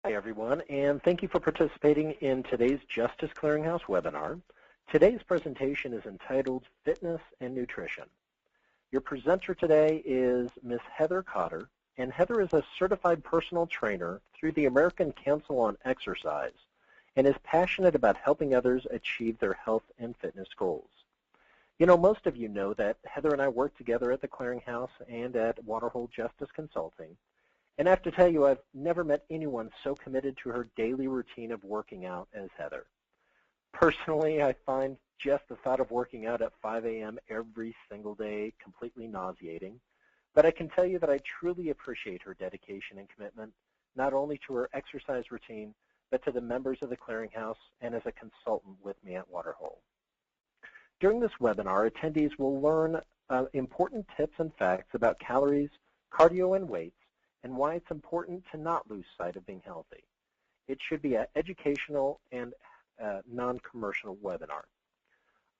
Hi, everyone, and thank you for participating in today's Justice Clearinghouse webinar. Today's presentation is entitled Fitness and Nutrition. Your presenter today is Ms. Heather Cotter, and Heather is a certified personal trainer through the American Council on Exercise and is passionate about helping others achieve their health and fitness goals. You know, most of you know that Heather and I work together at the Clearinghouse and at Waterhole Justice Consulting. And I have to tell you, I've never met anyone so committed to her daily routine of working out as Heather. Personally, I find just the thought of working out at 5 a.m. every single day completely nauseating. But I can tell you that I truly appreciate her dedication and commitment, not only to her exercise routine, but to the members of the Clearinghouse and as a consultant with me at Waterhole. During this webinar, attendees will learn important tips and facts about calories, cardio, and weights, and why it's important to not lose sight of being healthy. It should be an educational and non-commercial webinar.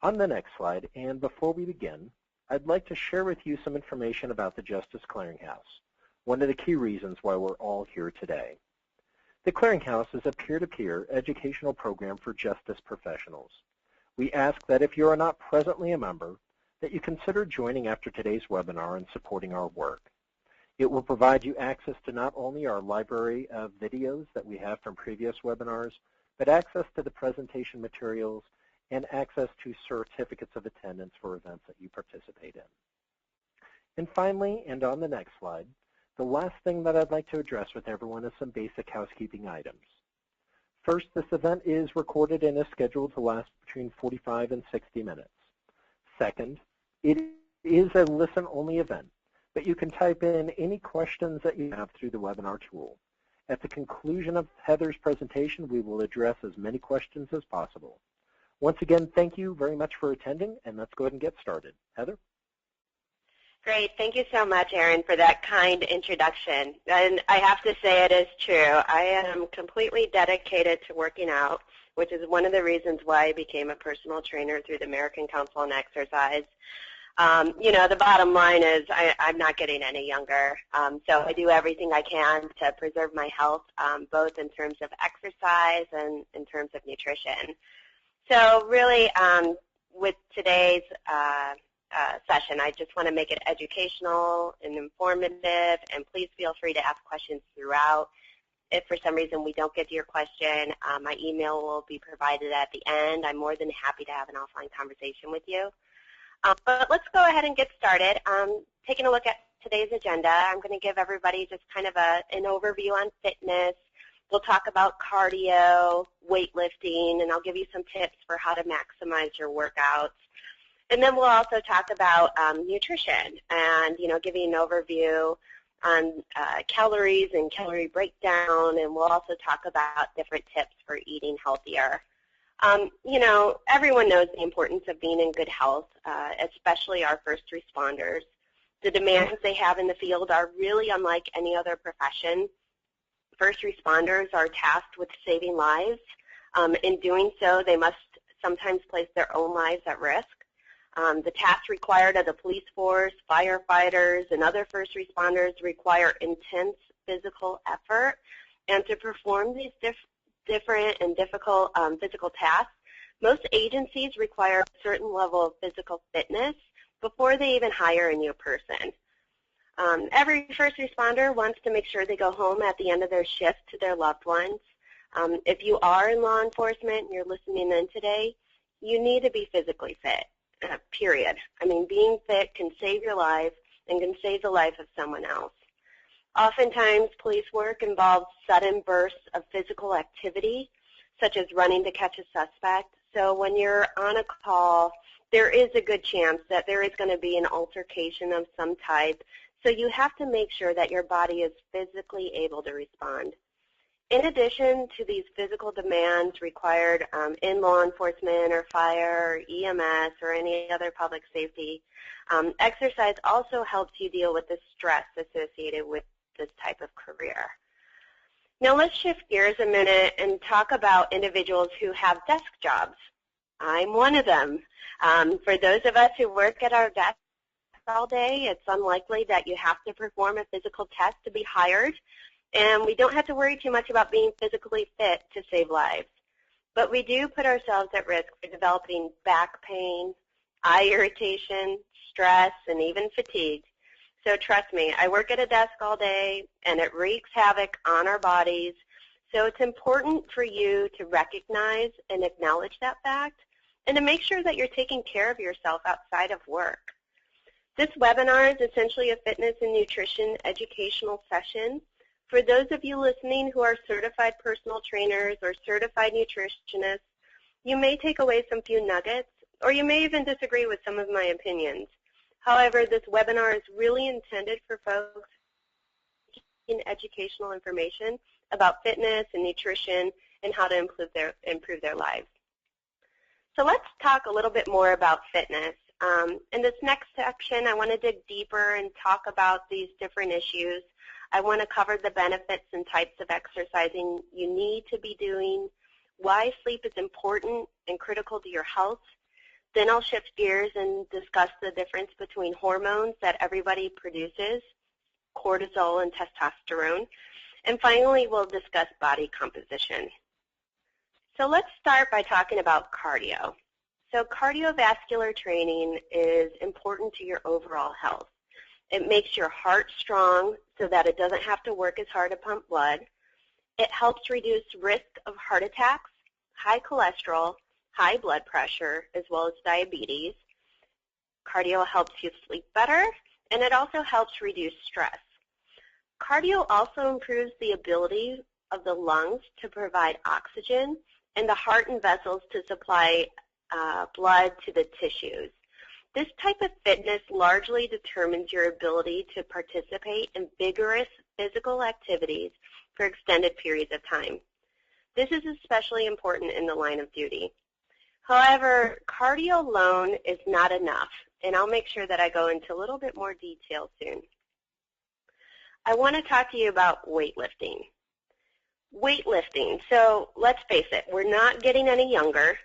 On the next slide, and before we begin, I'd like to share with you some information about the Justice Clearinghouse, one of the key reasons why we're all here today. The Clearinghouse is a peer-to-peer educational program for justice professionals. We ask that if you are not presently a member, that you consider joining after today's webinar and supporting our work. It will provide you access to not only our library of videos that we have from previous webinars, but access to the presentation materials and access to certificates of attendance for events that you participate in. And finally, and on the next slide, the last thing that I'd like to address with everyone is some basic housekeeping items. First, this event is recorded and is scheduled to last between 45 and 60 minutes. Second, it is a listen-only event, but you can type in any questions that you have through the webinar tool. At the conclusion of Heather's presentation, we will address as many questions as possible. Once again, thank you very much for attending, and let's go ahead and get started. Heather? Great. Thank you so much, Aaron, for that kind introduction. And I have to say it is true. I am completely dedicated to working out, which is one of the reasons why I became a personal trainer through the American Council on Exercise. You know, the bottom line is I'm not getting any younger, so I do everything I can to preserve my health, both in terms of exercise and in terms of nutrition. So really, with today's session, I just want to make it educational and informative, and please feel free to ask questions throughout. If for some reason we don't get to your question, my email will be provided at the end. I'm more than happy to have an offline conversation with you. But let's go ahead and get started. Taking a look at today's agenda, I'm going to give everybody just kind of an overview on fitness. We'll talk about cardio, weightlifting, and I'll give you some tips for how to maximize your workouts. And then we'll also talk about nutrition and, you know, give you an overview on calories and calorie breakdown, and we'll also talk about different tips for eating healthier. You know, everyone knows the importance of being in good health, especially our first responders. The demands they have in the field are really unlike any other profession. First responders are tasked with saving lives. In doing so, they must sometimes place their own lives at risk. The tasks required of the police force, firefighters, and other first responders require intense physical effort. And to perform these different and difficult physical tasks, most agencies require a certain level of physical fitness before they even hire a new person. Every first responder wants to make sure they go home at the end of their shift to their loved ones. If you are in law enforcement and you're listening in today, you need to be physically fit, period. I mean, being fit can save your life and can save the life of someone else. Oftentimes, police work involves sudden bursts of physical activity, such as running to catch a suspect. So when you're on a call, there is a good chance that there is going to be an altercation of some type. So you have to make sure that your body is physically able to respond. In addition to these physical demands required in law enforcement or fire or EMS or any other public safety, exercise also helps you deal with the stress associated with this type of career. Now let's shift gears a minute and talk about individuals who have desk jobs. I'm one of them. For those of us who work at our desk all day, it's unlikely that you have to perform a physical test to be hired. And we don't have to worry too much about being physically fit to save lives. But we do put ourselves at risk for developing back pain, eye irritation, stress, and even fatigue. So trust me, I work at a desk all day, and it wreaks havoc on our bodies. So it's important for you to recognize and acknowledge that fact, and to make sure that you're taking care of yourself outside of work. This webinar is essentially a fitness and nutrition educational session. For those of you listening who are certified personal trainers or certified nutritionists, you may take away some few nuggets, or you may even disagree with some of my opinions. However, this webinar is really intended for folks seeking educational information about fitness and nutrition and how to improve their lives. So let's talk a little bit more about fitness. In this next section, I want to dig deeper and talk about these different issues. I want to cover the benefits and types of exercising you need to be doing, why sleep is important and critical to your health. Then I'll shift gears and discuss the difference between hormones that everybody produces, cortisol and testosterone. And finally, we'll discuss body composition. So let's start by talking about cardio. So cardiovascular training is important to your overall health. It makes your heart strong so that it doesn't have to work as hard to pump blood. It helps reduce risk of heart attacks, high cholesterol, high blood pressure, as well as diabetes. Cardio helps you sleep better, and it also helps reduce stress. Cardio also improves the ability of the lungs to provide oxygen and the heart and vessels to supply blood to the tissues. This type of fitness largely determines your ability to participate in vigorous physical activities for extended periods of time. This is especially important in the line of duty. However, cardio alone is not enough, and I'll make sure that I go into a little bit more detail soon. I want to talk to you about weightlifting. Weightlifting, so let's face it, we're not getting any younger.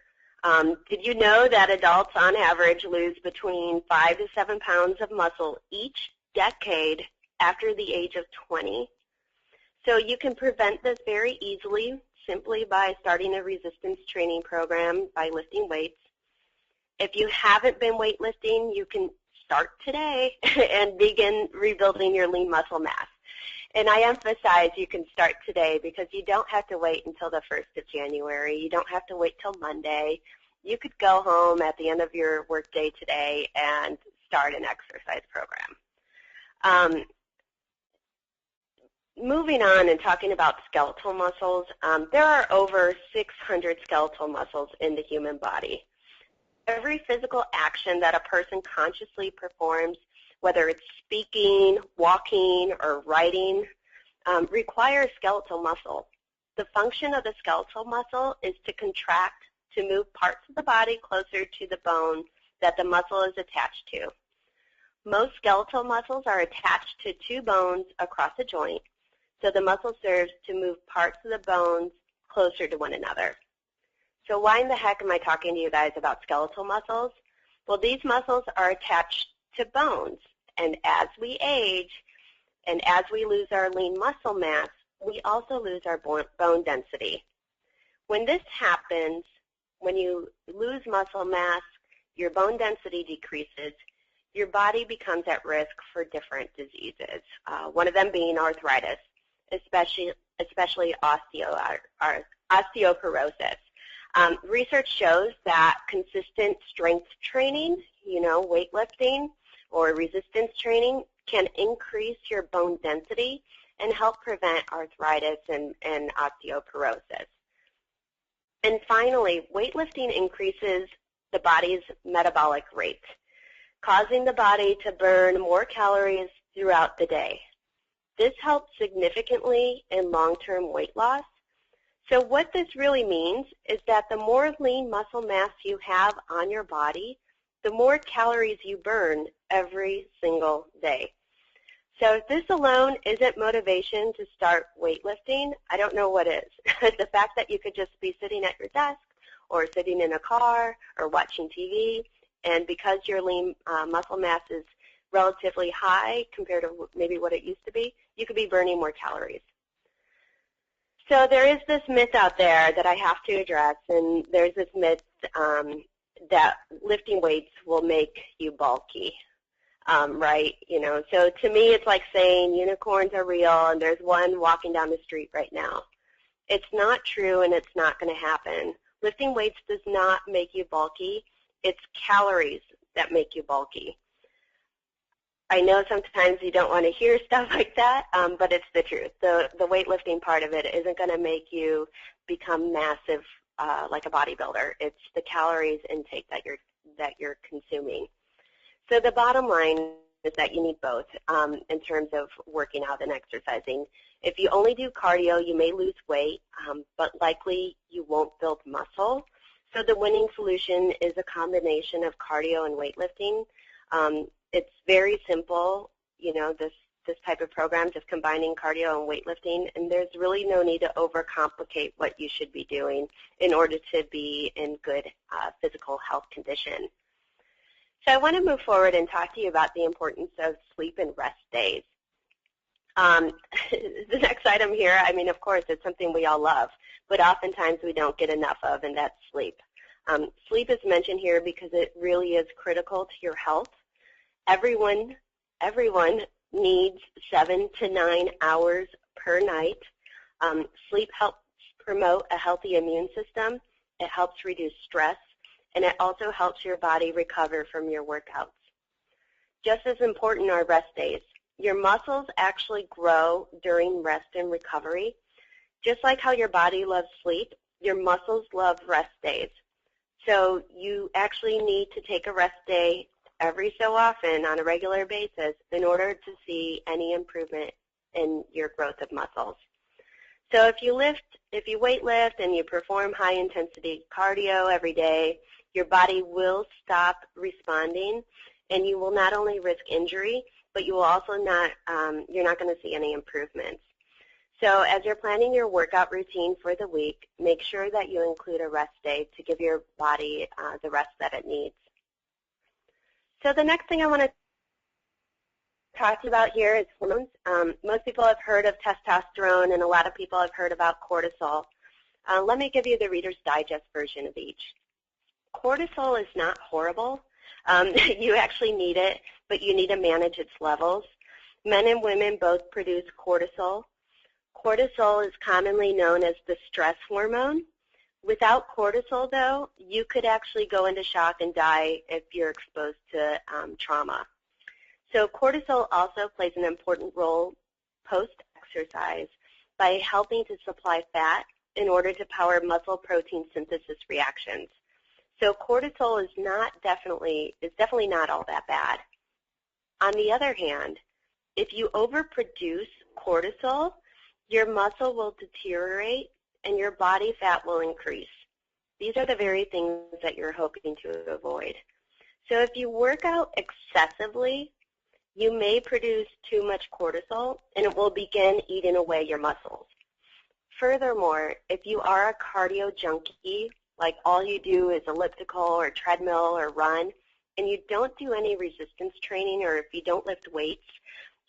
Did you know that adults on average lose between 5 to 7 pounds of muscle each decade after the age of 20? So you can prevent this very easily simply by starting a resistance training program by lifting weights. If you haven't been weightlifting, you can start today and begin rebuilding your lean muscle mass. And I emphasize you can start today because you don't have to wait until the 1st of January. You don't have to wait till Monday. You could go home at the end of your workday today and start an exercise program. Moving on and talking about skeletal muscles, there are over 600 skeletal muscles in the human body. Every physical action that a person consciously performs, whether it's speaking, walking, or writing, requires skeletal muscle. The function of the skeletal muscle is to contract to move parts of the body closer to the bone that the muscle is attached to. Most skeletal muscles are attached to 2 bones across a joint, so the muscle serves to move parts of the bones closer to one another. So why in the heck am I talking to you guys about skeletal muscles? Well, these muscles are attached to bones, and as we age and as we lose our lean muscle mass, we also lose our bone density. When this happens, when you lose muscle mass, your bone density decreases, your body becomes at risk for different diseases, one of them being arthritis, especially osteoporosis. Research shows that consistent strength training, weightlifting or resistance training, can increase your bone density and help prevent arthritis and osteoporosis. And finally, weightlifting increases the body's metabolic rate, causing the body to burn more calories throughout the day. This helps significantly in long-term weight loss. So what this really means is that the more lean muscle mass you have on your body, the more calories you burn every single day. So if this alone isn't motivation to start weightlifting, I don't know what is. The fact that you could just be sitting at your desk or sitting in a car or watching TV, and because your lean muscle mass is relatively high compared to maybe what it used to be, you could be burning more calories. So there is this myth out there that I have to address, and there's this myth that lifting weights will make you bulky, right? You know, so to me it's like saying unicorns are real and there's one walking down the street right now. It's not true and it's not going to happen. Lifting weights does not make you bulky. It's calories that make you bulky. I know sometimes you don't want to hear stuff like that, but it's the truth. The weightlifting part of it isn't going to make you become massive like a bodybuilder. It's the calories intake that you're consuming. So the bottom line is that you need both in terms of working out and exercising. If you only do cardio, you may lose weight, but likely you won't build muscle. So the winning solution is a combination of cardio and weightlifting. It's very simple, you know, this type of program, just combining cardio and weightlifting, and there's really no need to overcomplicate what you should be doing in order to be in good physical health condition. So I want to move forward and talk to you about the importance of sleep and rest days. The next item here, I mean, of course, it's something we all love, but oftentimes we don't get enough of, and that's sleep. Sleep is mentioned here because it really is critical to your health. Everyone needs 7 to 9 hours per night. Sleep helps promote a healthy immune system. It helps reduce stress, and it also helps your body recover from your workouts. Just as important are rest days. Your muscles actually grow during rest and recovery. Just like how your body loves sleep, your muscles love rest days. So you actually need to take a rest day every so often on a regular basis in order to see any improvement in your growth of muscles. So if you weightlift and you perform high intensity cardio every day, your body will stop responding, and you will not only risk injury, but you will also you're not going to see any improvements. So as you're planning your workout routine for the week, make sure that you include a rest day to give your body the rest that it needs. So the next thing I want to talk about here is hormones. Most people have heard of testosterone, and a lot of people have heard about cortisol. Let me give you the Reader's Digest version of each. Cortisol is not horrible. You actually need it, but you need to manage its levels. Men and women both produce cortisol. Cortisol is commonly known as the stress hormone. Without cortisol, though, you could actually go into shock and die if you're exposed to trauma. So cortisol also plays an important role post-exercise by helping to supply fat in order to power muscle protein synthesis reactions. So cortisol is definitely not all that bad. On the other hand, if you overproduce cortisol, your muscle will deteriorate and your body fat will increase. These are the very things that you're hoping to avoid. So if you work out excessively, you may produce too much cortisol and it will begin eating away your muscles. Furthermore, if you are a cardio junkie, like all you do is elliptical or treadmill or run, and you don't do any resistance training, or if you don't lift weights,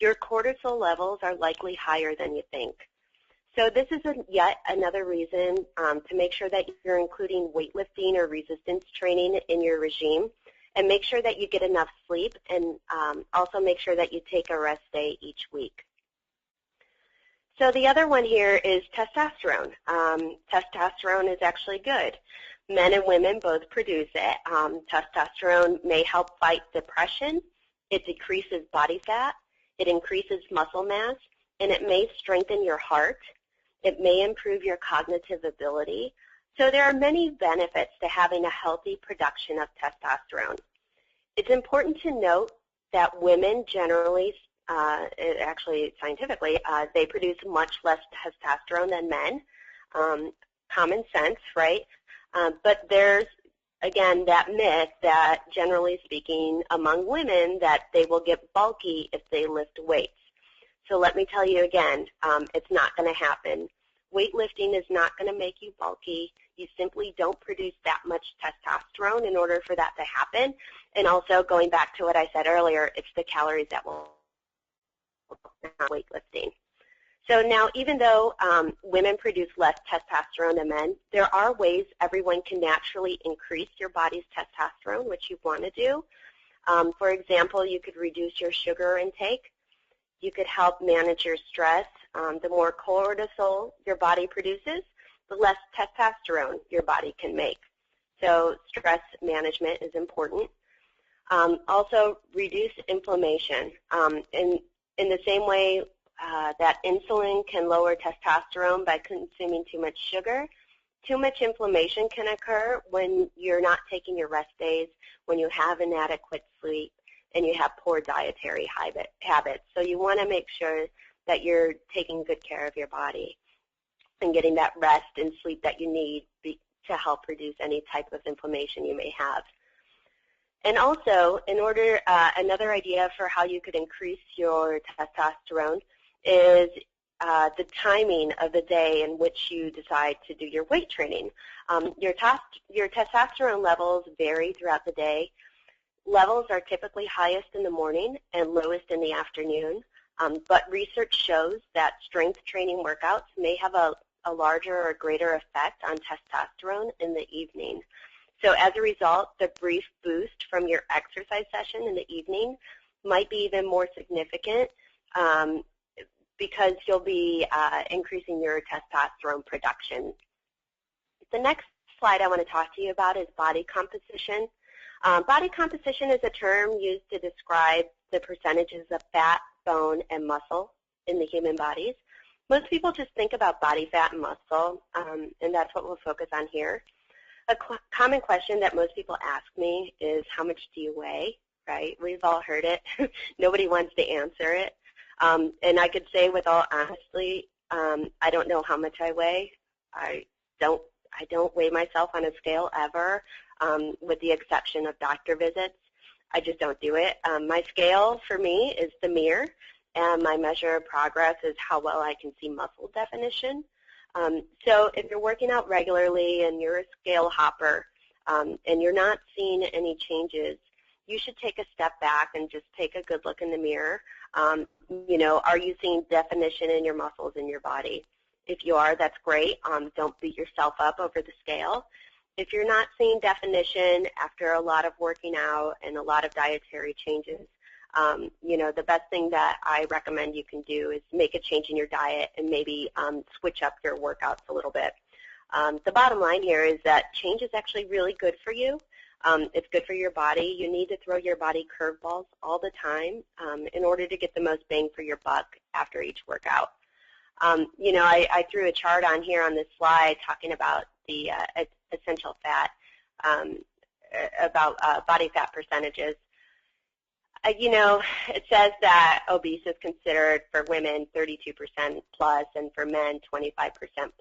your cortisol levels are likely higher than you think. So this is yet another reason to make sure that you're including weightlifting or resistance training in your regime, and make sure that you get enough sleep, and also make sure that you take a rest day each week. So the other one here is testosterone. Testosterone is actually good. Men and women both produce it. Testosterone may help fight depression. It decreases body fat. It increases muscle mass, and it may strengthen your heart. It may improve your cognitive ability. So there are many benefits to having a healthy production of testosterone. It's important to note that women generally, actually scientifically, they produce much less testosterone than men. Common sense, right? But there's, again, that myth that generally speaking among women that they will get bulky if they lift weights. So let me tell you again, it's not going to happen. Weightlifting is not going to make you bulky. You simply don't produce that much testosterone in order for that to happen. And also, going back to what I said earlier, it's the calories that will not weightlifting. So now, even though women produce less testosterone than men, there are ways everyone can naturally increase your body's testosterone, which you want to do. For example, you could reduce your sugar intake. You could help manage your stress. The more cortisol your body produces, the less testosterone your body can make. So stress management is important. Also, reduce inflammation. In the same way that insulin can lower testosterone by consuming too much sugar, too much inflammation can occur when you're not taking your rest days, when you have inadequate sleep, and you have poor dietary habits. So you want to make sure that you're taking good care of your body and getting that rest and sleep that you need to help reduce any type of inflammation you may have. And also, another idea for how you could increase your testosterone is the timing of the day in which you decide to do your weight training. Your testosterone levels vary throughout the day. Levels are typically highest in the morning and lowest in the afternoon, but research shows that strength training workouts may have a larger or greater effect on testosterone in the evening. So as a result, the brief boost from your exercise session in the evening might be even more significant because you'll be increasing your testosterone production. The next slide I want to talk to you about is body composition. Body composition is a term used to describe the percentages of fat, bone, and muscle in the human bodies. Most people just think about body fat and muscle, and that's what we'll focus on here. A common question that most people ask me is, how much do you weigh, right? We've all heard it. Nobody wants to answer it. And I could say with all honesty, I don't know how much I weigh. I don't weigh myself on a scale ever, with the exception of doctor visits. I just don't do it. My scale for me is the mirror, and my measure of progress is how well I can see muscle definition. So if you're working out regularly and you're a scale hopper and you're not seeing any changes, you should take a step back and just take a good look in the mirror. You know, are you seeing definition in your muscles in your body? If you are, that's great. Don't beat yourself up over the scale. If you're not seeing definition after a lot of working out and a lot of dietary changes, you know, the best thing that I recommend you can do is make a change in your diet and maybe switch up your workouts a little bit. The bottom line here is that change is actually really good for you. It's good for your body. You need to throw your body curveballs all the time in order to get the most bang for your buck after each workout. You know, I threw a chart on here on this slide talking about the essential fat, about body fat percentages. You know, it says that obese is considered for women 32% plus and for men 25%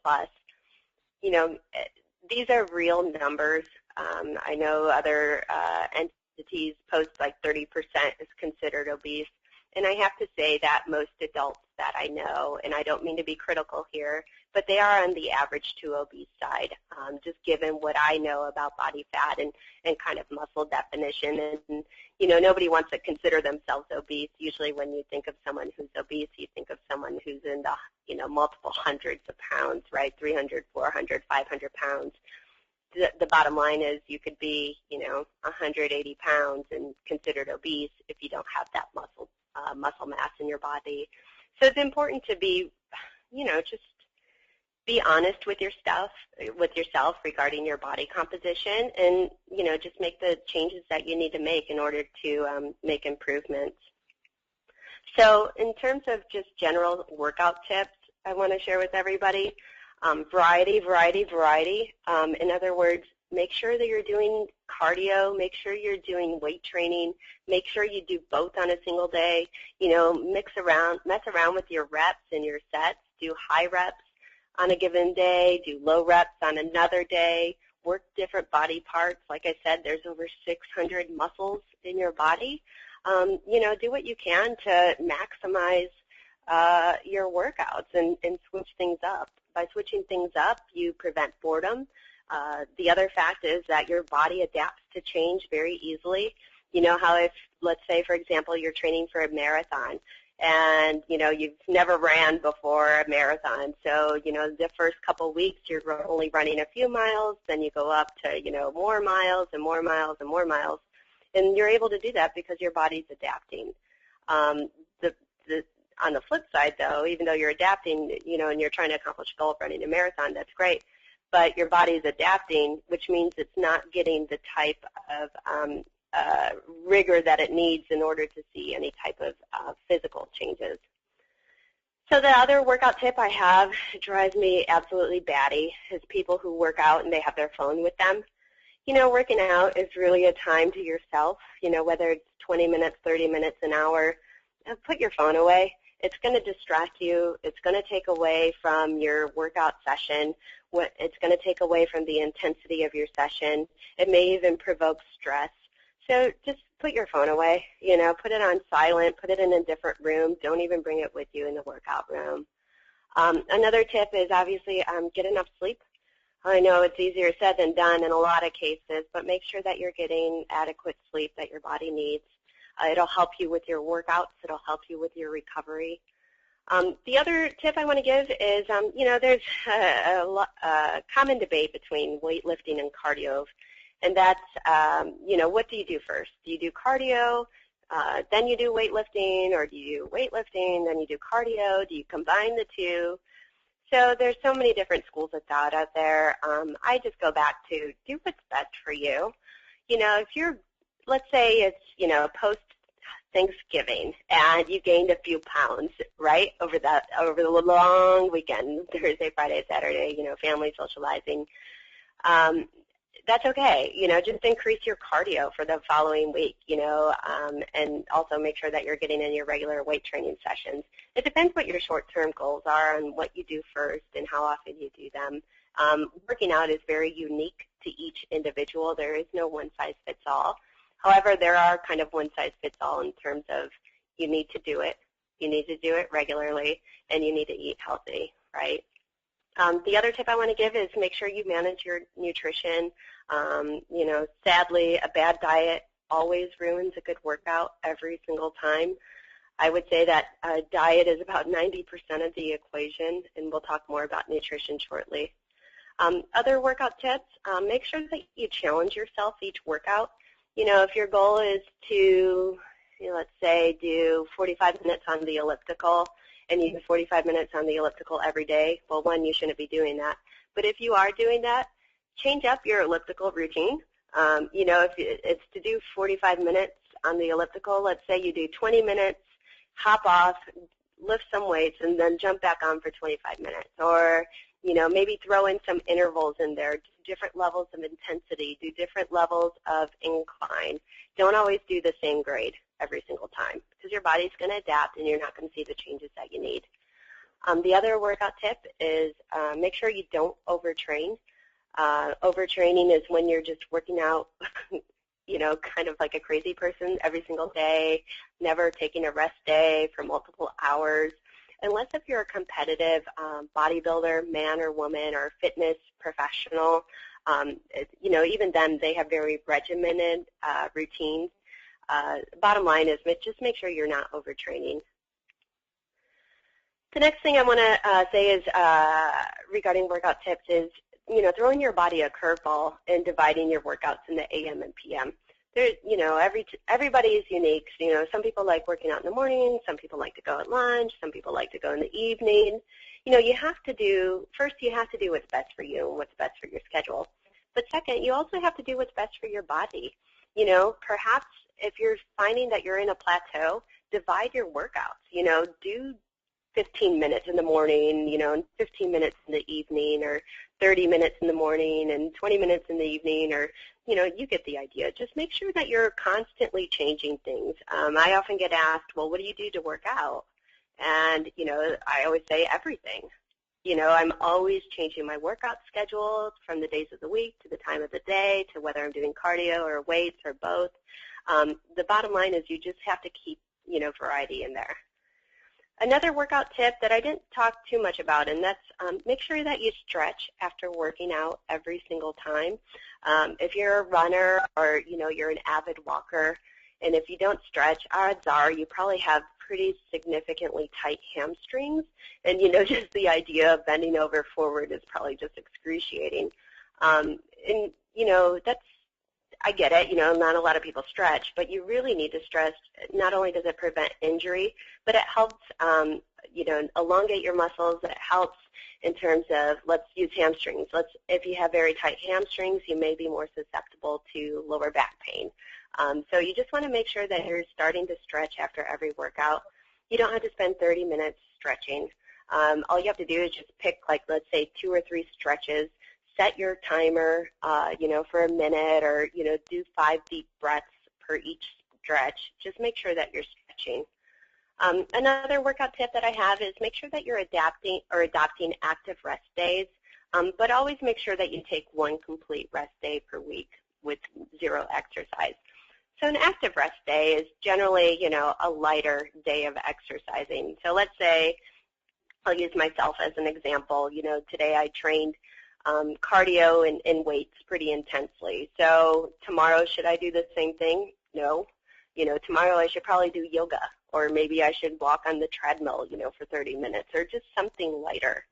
plus. You know, these are real numbers. I know other entities post like 30% is considered obese. And I have to say that most adults that I know, and I don't mean to be critical here, but they are on the average to obese side, just given what I know about body fat and kind of muscle definition. And, you know, nobody wants to consider themselves obese. Usually when you think of someone who's obese, you think of someone who's in the, you know, multiple hundreds of pounds, right, 300, 400, 500 pounds. The bottom line is you could be, you know, 180 pounds and considered obese if you don't have that muscle mass in your body. So it's important to be, you know, just be honest with yourself regarding your body composition, and, you know, just make the changes that you need to make in order to make improvements. So in terms of just general workout tips, I want to share with everybody, variety. In other words, make sure that you're doing cardio, make sure you're doing weight training, make sure you do both on a single day. You know, mess around with your reps and your sets. Do high reps on a given day, do low reps on another day, work different body parts. Like I said, there's over 600 muscles in your body. You know, do what you can to maximize your workouts and switch things up. By switching things up, you prevent boredom. The other fact is that your body adapts to change very easily. You know how if, let's say, for example, you're training for a marathon and, you've never ran before a marathon. So, the first couple weeks you're only running a few miles, then you go up to, more miles and more miles and more miles. And you're able to do that because your body's adapting. On the flip side, though, even though you're adapting, and you're trying to accomplish a goal of running a marathon, that's great. But your body's adapting, which means it's not getting the type of rigor that it needs in order to see any type of physical changes. So the other workout tip I have, drives me absolutely batty, is people who work out and they have their phone with them. Working out is really a time to yourself, whether it's 20 minutes, 30 minutes, an hour. Put your phone away. It's going to distract you. It's going to take away from your workout session. It's going to take away from the intensity of your session. It may even provoke stress. So just put your phone away, put it on silent, put it in a different room. Don't even bring it with you in the workout room. Another tip is obviously get enough sleep. I know it's easier said than done in a lot of cases, but make sure that you're getting adequate sleep that your body needs. It'll help you with your workouts. It'll help you with your recovery. The other tip I want to give is, there's a common debate between weightlifting and cardio, and that's, what do you do first? Do you do cardio, then you do weightlifting, or do you do weightlifting, then you do cardio? Do you combine the two? So there's so many different schools of thought out there. I just go back to do what's best for you. If you're, let's say it's, post-Thanksgiving and you gained a few pounds, right, over the long weekend, Thursday, Friday, Saturday, family socializing, that's okay. Just increase your cardio for the following week, and also make sure that you're getting in your regular weight training sessions. It depends what your short-term goals are and what you do first and how often you do them. Working out is very unique to each individual. There is no one-size-fits-all. However, there are kind of one-size-fits-all in terms of you need to do it. You need to do it regularly, and you need to eat healthy, right? The other tip I want to give is make sure you manage your nutrition. Sadly, a bad diet always ruins a good workout every single time. I would say that diet is about 90% of the equation, and we'll talk more about nutrition shortly. Other workout tips, make sure that you challenge yourself each workout. If your goal is to, let's say, do 45 minutes on the elliptical, and you do 45 minutes on the elliptical every day, well, one, you shouldn't be doing that. But if you are doing that, change up your elliptical routine. If it's to do 45 minutes on the elliptical, let's say you do 20 minutes, hop off, lift some weights, and then jump back on for 25 minutes. Or, maybe throw in some intervals in there, do different levels of intensity, do different levels of incline. Don't always do the same grade every single time because your body's going to adapt and you're not going to see the changes that you need. The other workout tip is make sure you don't overtrain. Overtraining is when you're just working out, kind of like a crazy person every single day, never taking a rest day for multiple hours. Unless if you're a competitive bodybuilder, man or woman, or fitness professional, even then they have very regimented routines. Bottom line is just make sure you're not overtraining. The next thing I want to say is regarding workout tips is, throwing your body a curveball and dividing your workouts into AM and PM. There's, everybody is unique. Some people like working out in the morning. Some people like to go at lunch. Some people like to go in the evening. You have to do what's best for you and what's best for your schedule. But second, you also have to do what's best for your body. Perhaps if you're finding that you're in a plateau, divide your workouts. Do 15 minutes in the morning, and 15 minutes in the evening, or 30 minutes in the morning and 20 minutes in the evening, or, you get the idea. Just make sure that you're constantly changing things. I often get asked, well, what do you do to work out? And, I always say everything. I'm always changing my workout schedule from the days of the week to the time of the day to whether I'm doing cardio or weights or both. The bottom line is you just have to keep, variety in there. Another workout tip that I didn't talk too much about, and that's make sure that you stretch after working out every single time. If you're a runner or, you're an avid walker, and if you don't stretch, odds are you probably have pretty significantly tight hamstrings, and just the idea of bending over forward is probably just excruciating. And that's, I get it, not a lot of people stretch, but you really need to stretch. Not only does it prevent injury, but it helps, elongate your muscles. It helps in terms of, let's use hamstrings. If you have very tight hamstrings, you may be more susceptible to lower back pain. So you just want to make sure that you're starting to stretch after every workout. You don't have to spend 30 minutes stretching. All you have to do is just pick, let's say 2 or 3 stretches. Set your timer, for a minute, or, do 5 deep breaths per each stretch. Just make sure that you're stretching. Another workout tip that I have is make sure that you're adopting active rest days, but always make sure that you take 1 complete rest day per week with 0 exercise. So an active rest day is generally, a lighter day of exercising. So let's say, I'll use myself as an example. Today I trained cardio and weights pretty intensely. So tomorrow, should I do the same thing? No. Tomorrow I should probably do yoga, or maybe I should walk on the treadmill, for 30 minutes, or just something lighter.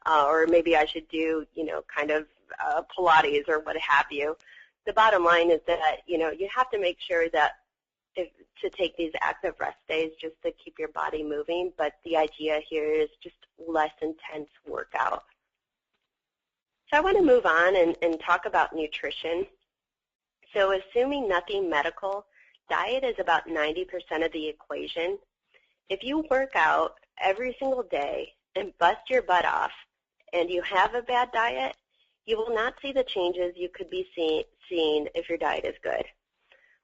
Or maybe I should do, kind of Pilates or what have you. The bottom line is that, you have to make sure that to take these active rest days just to keep your body moving, but the idea here is just less intense workout. So I want to move on and talk about nutrition. So assuming nothing medical, diet is about 90% of the equation. If you work out every single day and bust your butt off and you have a bad diet, you will not see the changes you could be seeing if your diet is good.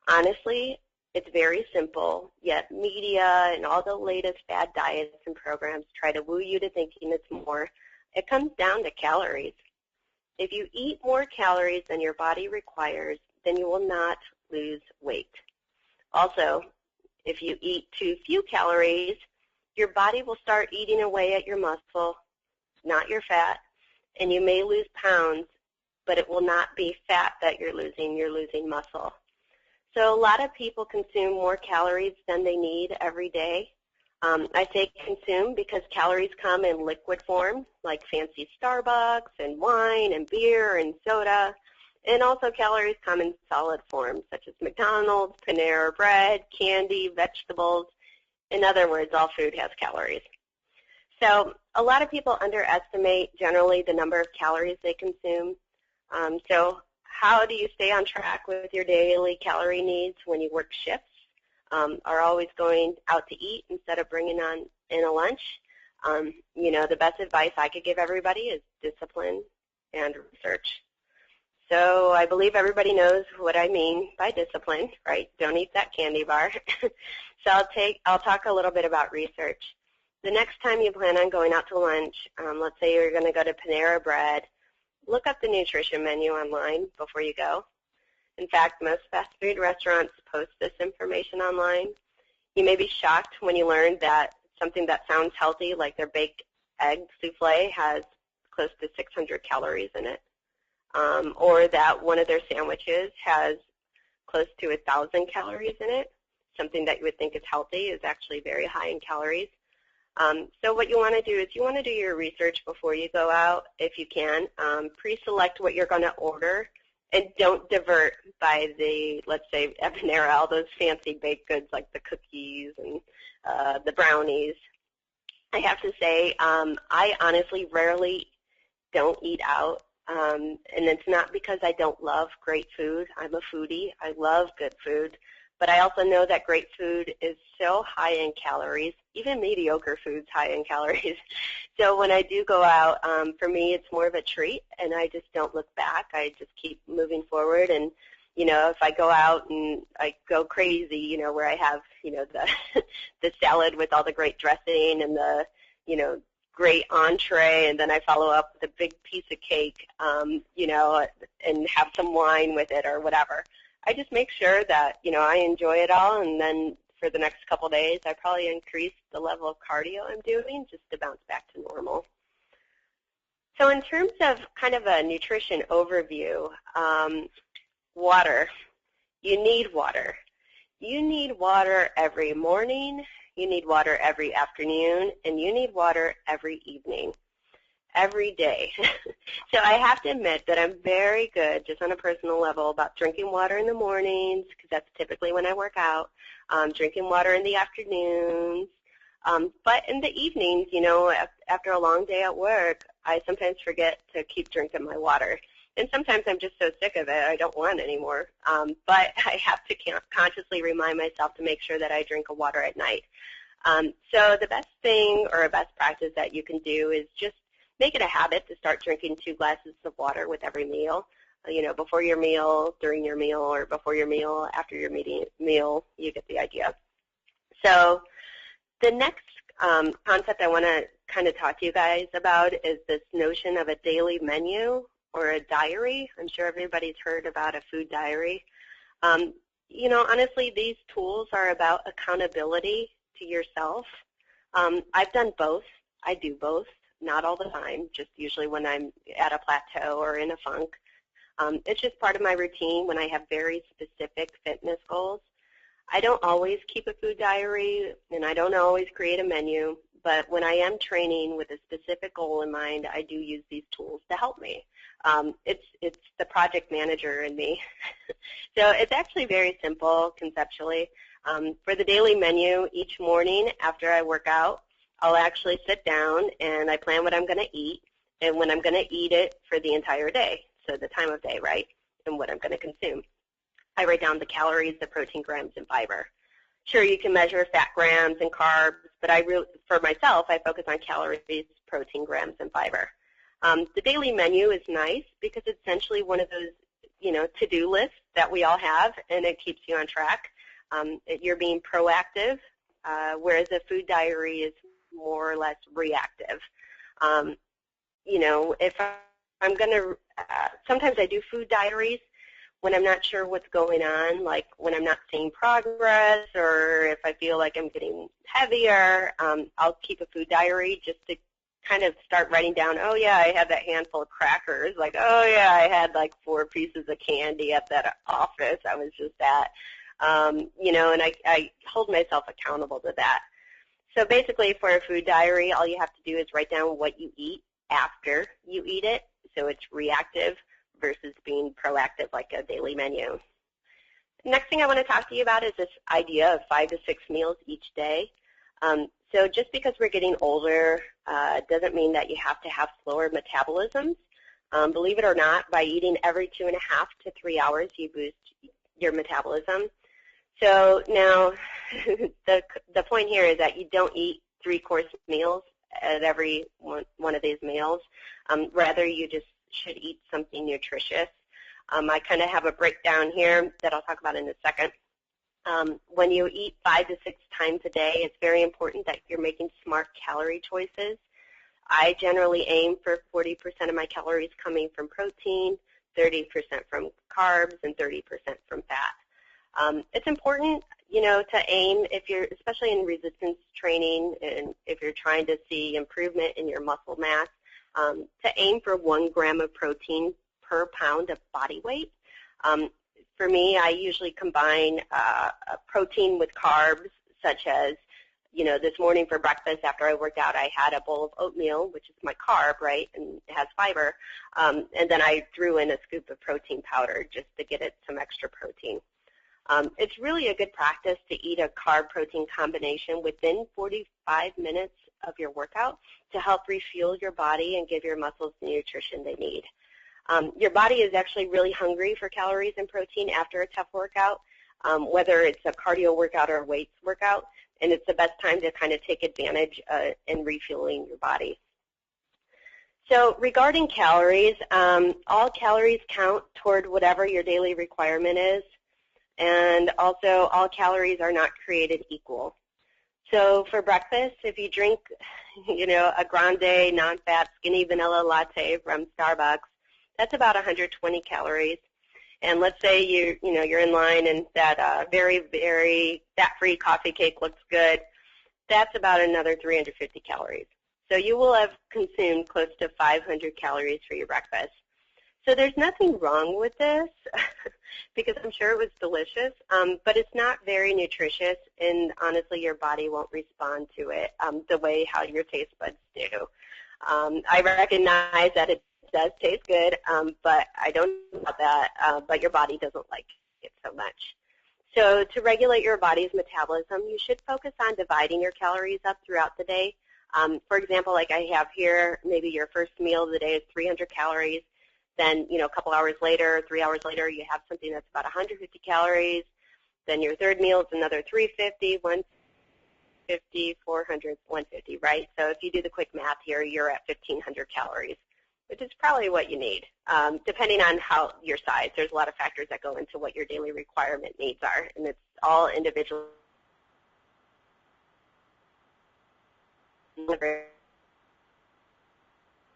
Honestly, it's very simple, yet media and all the latest bad diets and programs try to woo you to thinking it's more. It comes down to calories. If you eat more calories than your body requires, then you will not lose weight. Also, if you eat too few calories, your body will start eating away at your muscle, not your fat, and you may lose pounds, but it will not be fat that you're losing muscle. So a lot of people consume more calories than they need every day. I say consume because calories come in liquid form, like fancy Starbucks and wine and beer and soda. And also calories come in solid form, such as McDonald's, Panera Bread, candy, vegetables. In other words, all food has calories. So a lot of people underestimate generally the number of calories they consume. So how do you stay on track with your daily calorie needs when you work shifts? Are always going out to eat instead of bringing in a lunch? The best advice I could give everybody is discipline and research. So I believe everybody knows what I mean by discipline, right? Don't eat that candy bar. So I'll talk a little bit about research. The next time you plan on going out to lunch, let's say you're going to go to Panera Bread, look up the nutrition menu online before you go. In fact, most fast food restaurants post this information online. You may be shocked when you learn that something that sounds healthy, like their baked egg souffle, has close to 600 calories in it. Or that one of their sandwiches has close to 1,000 calories in it. Something that you would think is healthy is actually very high in calories. So what you want to do is you want to do your research before you go out, if you can. Pre-select what you're going to order, and don't divert by the, let's say, at Panera, all those fancy baked goods like the cookies and the brownies. I have to say, I honestly rarely don't eat out. And it's not because I don't love great food. I'm a foodie. I love good food. But I also know that great food is so high in calories. Even mediocre food's high in calories. So when I do go out, for me it's more of a treat, and I just don't look back. I just keep moving forward. And, if I go out and I go crazy, where I have, the salad with all the great dressing and the, great entree, and then I follow up with a big piece of cake, and have some wine with it or whatever. I just make sure that, I enjoy it all, and then for the next couple of days, I probably increase the level of cardio I'm doing just to bounce back to normal. So in terms of kind of a nutrition overview, water. You need water. You need water every morning. you need water every afternoon, and you need water every evening, every day. So I have to admit that I'm very good, just on a personal level, about drinking water in the mornings, because that's typically when I work out, drinking water in the afternoons. But in the evenings, you know, after a long day at work, I sometimes forget to keep drinking my water. And sometimes I'm just so sick of it, I don't want any more. But I have to consciously remind myself to make sure that I drink water at night. So the best thing or a best practice that you can do is just make it a habit to start drinking 2 glasses of water with every meal. You know, before your meal, during your meal, or before your meal, after your meal, you get the idea. So the next concept I want to kind of talk to you guys about is this notion of a daily menu or a diary. I'm sure everybody's heard about a food diary. You know, honestly, these tools are about accountability to yourself. I've done both. I do both, not all the time, just usually when I'm at a plateau or in a funk. It's just part of my routine when I have very specific fitness goals. I don't always keep a food diary, and I don't always create a menu, but when I am training with a specific goal in mind, I do use these tools to help me. It's the project manager in me. So it's actually very simple conceptually. For the daily menu, each morning after I work out, I'll actually sit down and I plan what I'm going to eat and when I'm going to eat it for the entire day, so the time of day, right, and what I'm going to consume. I write down the calories, the protein grams, and fiber. Sure, you can measure fat grams and carbs, but for myself, I focus on calories, protein grams, and fiber. The daily menu is nice because it's essentially one of those, you know, to-do lists that we all have, and it keeps you on track. You're being proactive, whereas a food diary is more or less reactive. You know, if I'm going to, sometimes I do food diaries when I'm not sure what's going on, like when I'm not seeing progress or if I feel like I'm getting heavier, I'll keep a food diary just to kind of start writing down, oh, yeah, I had that handful of crackers. Like, oh, yeah, I had like 4 pieces of candy at that office I was just at. You know, and I hold myself accountable to that. So basically for a food diary, all you have to do is write down what you eat after you eat it. So it's reactive versus being proactive like a daily menu. The next thing I want to talk to you about is this idea of 5 to 6 meals each day. So just because we're getting older doesn't mean that you have to have slower metabolisms. Believe it or not, by eating every 2.5 to 3 hours, you boost your metabolism. So now the point here is that you don't eat 3-course meals at every one of these meals. Rather, you just should eat something nutritious. I kind of have a breakdown here that I'll talk about in a second. When you eat 5 to 6 times a day, it's very important that you're making smart calorie choices. I generally aim for 40% of my calories coming from protein, 30% from carbs, and 30% from fat. It's important, you know, to aim, if you're, especially in resistance training, and if you're trying to see improvement in your muscle mass, to aim for 1 gram of protein per pound of body weight. For me, I usually combine protein with carbs, such as, you know, this morning for breakfast after I worked out, I had a bowl of oatmeal, which is my carb, right, and it has fiber, and then I threw in a scoop of protein powder just to get it some extra protein. It's really a good practice to eat a carb-protein combination within 45 minutes of your workout to help refuel your body and give your muscles the nutrition they need. Your body is actually really hungry for calories and protein after a tough workout, whether it's a cardio workout or a weights workout, and it's the best time to kind of take advantage in refueling your body. So regarding calories, all calories count toward whatever your daily requirement is, and also all calories are not created equal. So for breakfast, if you drink, you know, a grande, non-fat, skinny vanilla latte from Starbucks, that's about 120 calories. And let's say you're in line and that very, very fat-free coffee cake looks good. That's about another 350 calories. So you will have consumed close to 500 calories for your breakfast. So there's nothing wrong with this because I'm sure it was delicious, but it's not very nutritious, and honestly your body won't respond to it the way how your taste buds do. I recognize that it does taste good, but I don't know about that, but your body doesn't like it so much. So to regulate your body's metabolism, you should focus on dividing your calories up throughout the day. For example, like I have here, maybe your first meal of the day is 300 calories. Then, a couple hours later, 3 hours later, you have something that's about 150 calories. Then your third meal is another 350, 150, 400, 150, right? So if you do the quick math here, you're at 1,500 calories, which is probably what you need, depending on how your size. There's a lot of factors that go into what your daily requirement needs are, and it's all individual.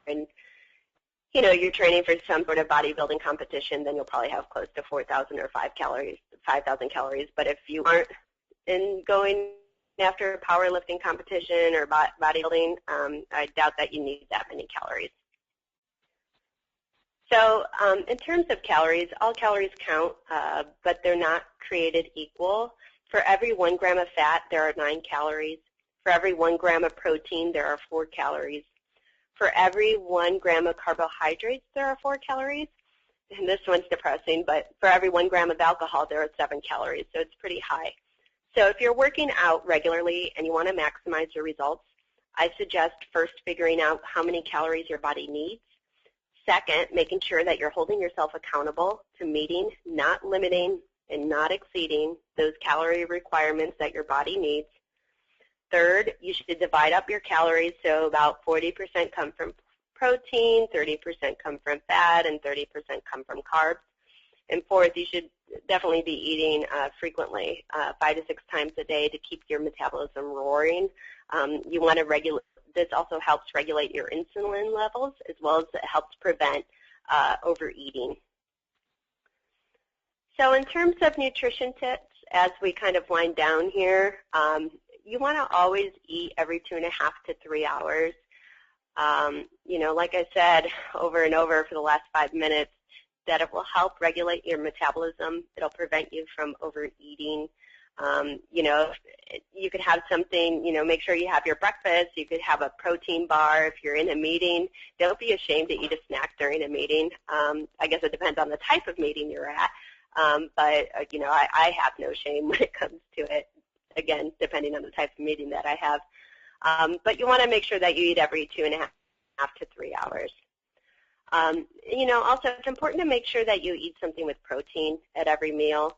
And you're training for some sort of bodybuilding competition, then you'll probably have close to 4,000 or 5,000 calories. But if you aren't going after a powerlifting competition or bodybuilding, I doubt that you need that many calories. So in terms of calories, all calories count, but they're not created equal. For every 1 gram of fat, there are 9 calories. For every 1 gram of protein, there are 4 calories. For every 1 gram of carbohydrates, there are 4 calories. And this one's depressing, but for every 1 gram of alcohol, there are 7 calories, so it's pretty high. So if you're working out regularly and you want to maximize your results, I suggest first figuring out how many calories your body needs. Second, making sure that you're holding yourself accountable to meeting, not limiting, and not exceeding those calorie requirements that your body needs. Third, you should divide up your calories, so about 40% come from protein, 30% come from fat, and 30% come from carbs. And fourth, you should definitely be eating frequently, 5 to 6 times a day to keep your metabolism roaring. You want to regulate. This also helps regulate your insulin levels, as well as it helps prevent overeating. So in terms of nutrition tips, as we kind of wind down here, you want to always eat every 2.5 to 3 hours. Like I said over and over for the last 5 minutes, that it will help regulate your metabolism. It'll prevent you from overeating. You could have something, make sure you have your breakfast. You could have a protein bar if you're in a meeting. Don't be ashamed to eat a snack during a meeting. I guess it depends on the type of meeting you're at. But I have no shame when it comes to it, again, depending on the type of meeting that I have. But you want to make sure that you eat every 2.5 to 3 hours. Also, it's important to make sure that you eat something with protein at every meal.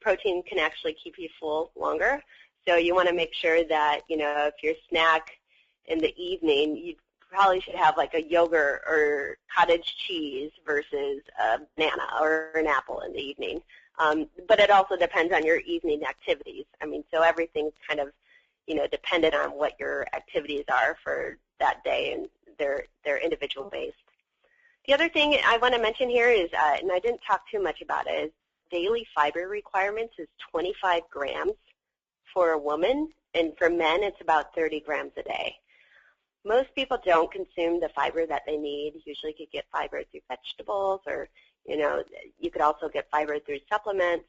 Protein can actually keep you full longer. So you want to make sure that, if your snack in the evening, you probably should have like a yogurt or cottage cheese versus a banana or an apple in the evening. But it also depends on your evening activities. So everything's kind of, dependent on what your activities are for that day, and they're individual based. The other thing I want to mention here is, and I didn't talk too much about it, is daily fiber requirements is 25 grams for a woman, and for men it's about 30 grams a day. Most people don't consume the fiber that they need. Usually you could get fiber through vegetables, or you could also get fiber through supplements.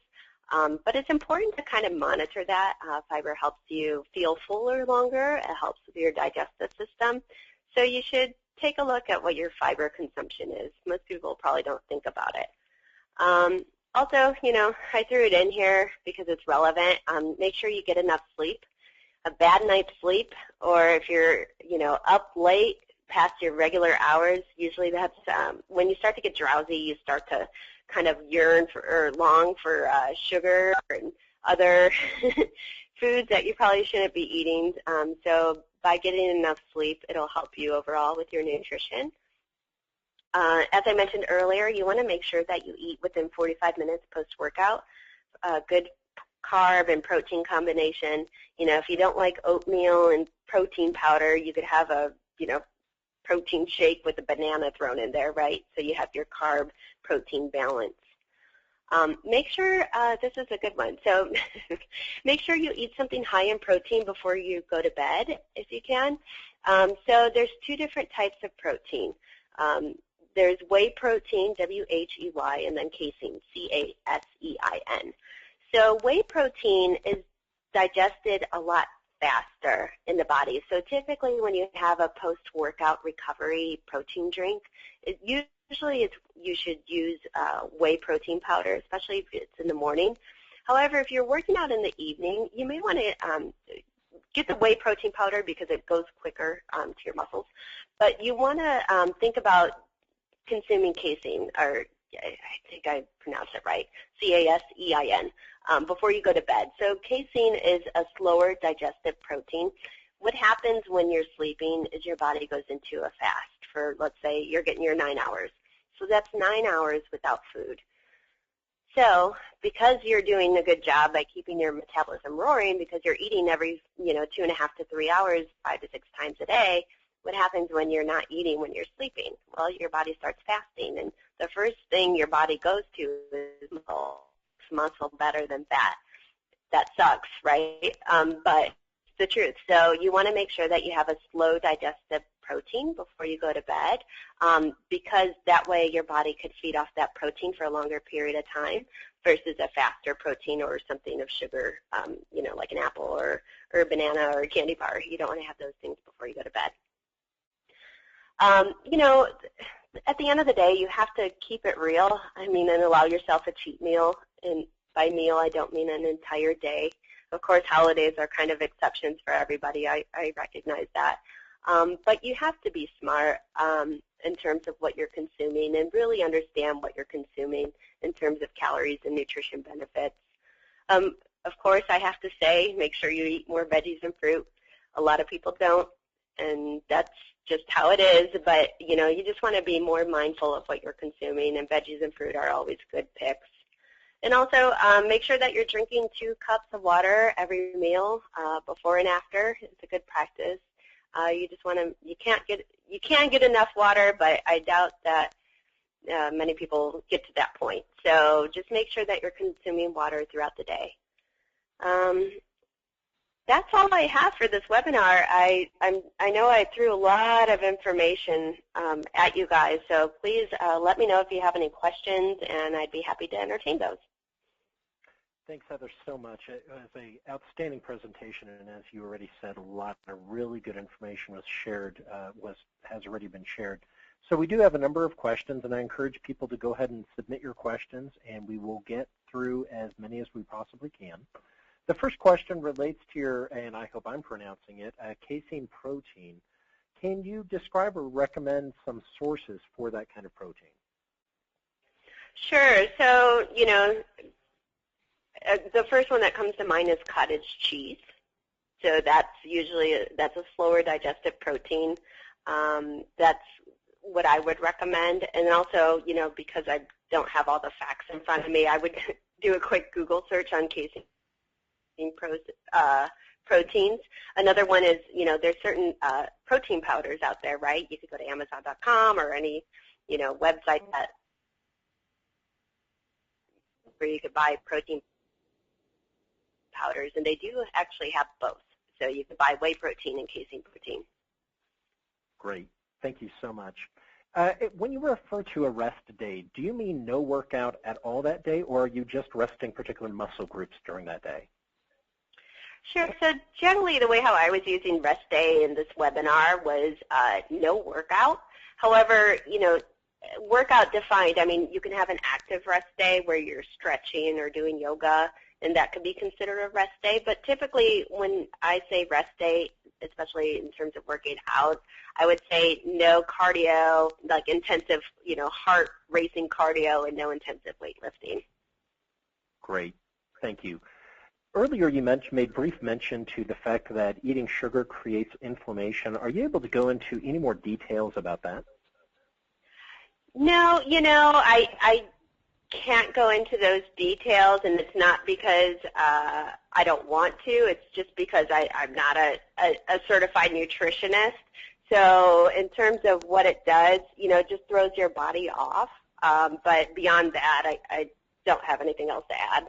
But it's important to kind of monitor that. Fiber helps you feel fuller longer. It helps with your digestive system. So you should take a look at what your fiber consumption is. Most people probably don't think about it. Also, I threw it in here because it's relevant. Make sure you get enough sleep. A bad night's sleep, or if you're, up late past your regular hours, usually that's when you start to get drowsy, you start to kind of yearn for or long for sugar and other foods that you probably shouldn't be eating. So by getting enough sleep, it'll help you overall with your nutrition. As I mentioned earlier, you want to make sure that you eat within 45 minutes post-workout. A good carb and protein combination. If you don't like oatmeal and protein powder, you could have a, protein shake with a banana thrown in there, right? So you have your carb protein balance. Make sure, this is a good one, so make sure you eat something high in protein before you go to bed, if you can. So there's 2 different types of protein. There's whey protein, W-H-E-Y, and then casein, C-A-S-E-I-N. So whey protein is digested a lot faster in the body. So typically when you have a post-workout recovery protein drink, usually you should use whey protein powder, especially if it's in the morning. However, if you're working out in the evening, you may want to get the whey protein powder because it goes quicker to your muscles. But you want to think about consuming casein, or I think I pronounced it right, C-A-S-E-I-N, before you go to bed. So casein is a slower digestive protein. What happens when you're sleeping is your body goes into a fast for, let's say, you're getting your 9 hours. So that's 9 hours without food. So because you're doing a good job by keeping your metabolism roaring, because you're eating every 2.5 to 3 hours, 5 to 6 times a day, what happens when you're not eating when you're sleeping? Well, your body starts fasting, and the first thing your body goes to is muscle better than fat. That sucks, right? But it's the truth. So you want to make sure that you have a slow digestive protein before you go to bed, because that way your body could feed off that protein for a longer period of time versus a faster protein or something of sugar, like an apple or a banana or a candy bar. You don't want to have those things before you go to bed. At the end of the day, you have to keep it real, and allow yourself a cheat meal. And by meal, I don't mean an entire day. Of course, holidays are kind of exceptions for everybody. I recognize that. But you have to be smart in terms of what you're consuming and really understand what you're consuming in terms of calories and nutrition benefits. Of course, I have to say, make sure you eat more veggies and fruit. A lot of people don't, and that's just how it is. But, you just want to be more mindful of what you're consuming, and veggies and fruit are always good picks. And also make sure that you're drinking 2 cups of water every meal before and after. It's a good practice. You just want to, you can get enough water, but I doubt that many people get to that point. So just make sure that you're consuming water throughout the day. That's all I have for this webinar. I know I threw a lot of information at you guys, so please let me know if you have any questions, and I'd be happy to entertain those. Thanks, Heather, so much. It was an outstanding presentation, and as you already said, a lot of really good information was shared, has already been shared. So we do have a number of questions, and I encourage people to go ahead and submit your questions, and we will get through as many as we possibly can. The first question relates to your, and I hope I'm pronouncing it, casein protein. Can you describe or recommend some sources for that kind of protein? Sure. So, the first one that comes to mind is cottage cheese. So that's a slower digestive protein. That's what I would recommend. And also, because I don't have all the facts in front of me, I would do a quick Google search on casein proteins. Another one is, there's certain protein powders out there, right? You could go to Amazon.com or any, website where you could buy protein powders, and they do actually have both. So you could buy whey protein and casein protein. Great. Thank you so much. When you refer to a rest day, do you mean no workout at all that day, or are you just resting particular muscle groups during that day? Sure. So generally the way how I was using rest day in this webinar was no workout. However, workout defined, you can have an active rest day where you're stretching or doing yoga, and that could be considered a rest day. But typically when I say rest day, especially in terms of working out, I would say no cardio, like intensive, heart racing cardio, and no intensive weightlifting. Great. Thank you. Earlier you made brief mention to the fact that eating sugar creates inflammation. Are you able to go into any more details about that? No, I can't go into those details, and it's not because I don't want to. It's just because I'm not a certified nutritionist. So in terms of what it does, it just throws your body off. But beyond that, I don't have anything else to add.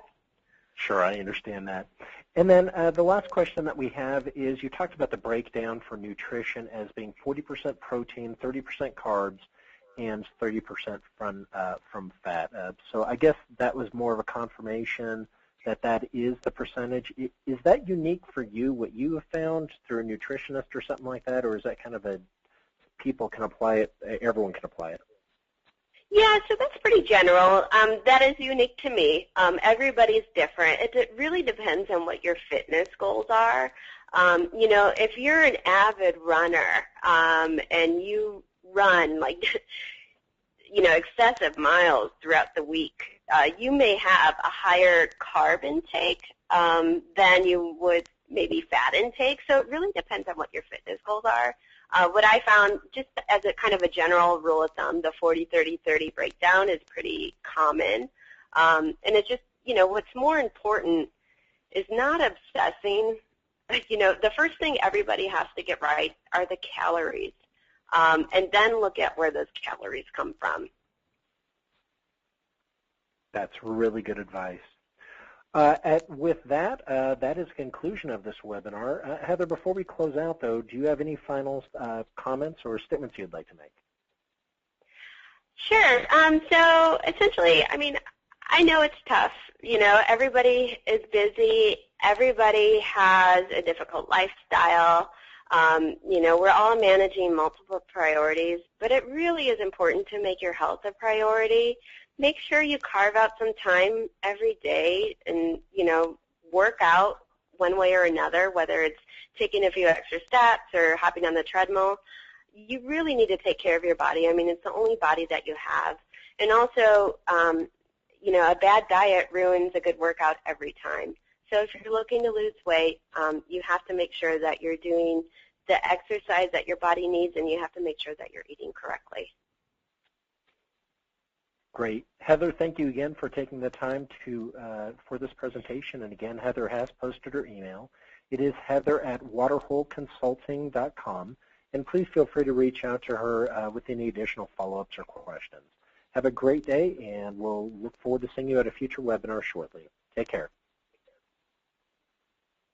Sure, I understand that. And then the last question that we have is, you talked about the breakdown for nutrition as being 40% protein, 30% carbs, and 30% from fat. So I guess that was more of a confirmation that that is the percentage. Is that unique for you, what you have found through a nutritionist or something like that, or is that kind of a people can apply it, everyone can apply it? Yeah, so that's pretty general. That is unique to me. Everybody's different. It really depends on what your fitness goals are. You know, if you're an avid runner and you run like, you know, excessive miles throughout the week, you may have a higher carb intake than you would maybe fat intake. So it really depends on what your fitness goals are. What I found, just as a kind of a general rule of thumb, the 40-30-30 breakdown is pretty common. And it's just, you know, what's more important is not obsessing. You know, the first thing everybody has to get right are the calories, and then look at where those calories come from. That's really good advice. With that, that is the conclusion of this webinar. Heather, before we close out, though, do you have any final comments or statements you'd like to make? Sure. So essentially, I mean, I know it's tough. You know, everybody is busy. Everybody has a difficult lifestyle. You know, we're all managing multiple priorities, but it really is important to make your health a priority. Make sure you carve out some time every day and, you know, work out one way or another, whether it's taking a few extra steps or hopping on the treadmill. You really need to take care of your body. I mean, it's the only body that you have. And also, you know, a bad diet ruins a good workout every time. So if you're looking to lose weight, you have to make sure that you're doing the exercise that your body needs, and you have to make sure that you're eating correctly. Great. Heather, thank you again for taking the time to for this presentation. And again, Heather has posted her email. It is heather@waterholeconsulting.com. And please feel free to reach out to her with any additional follow-ups or questions. Have a great day, and we'll look forward to seeing you at a future webinar shortly. Take care.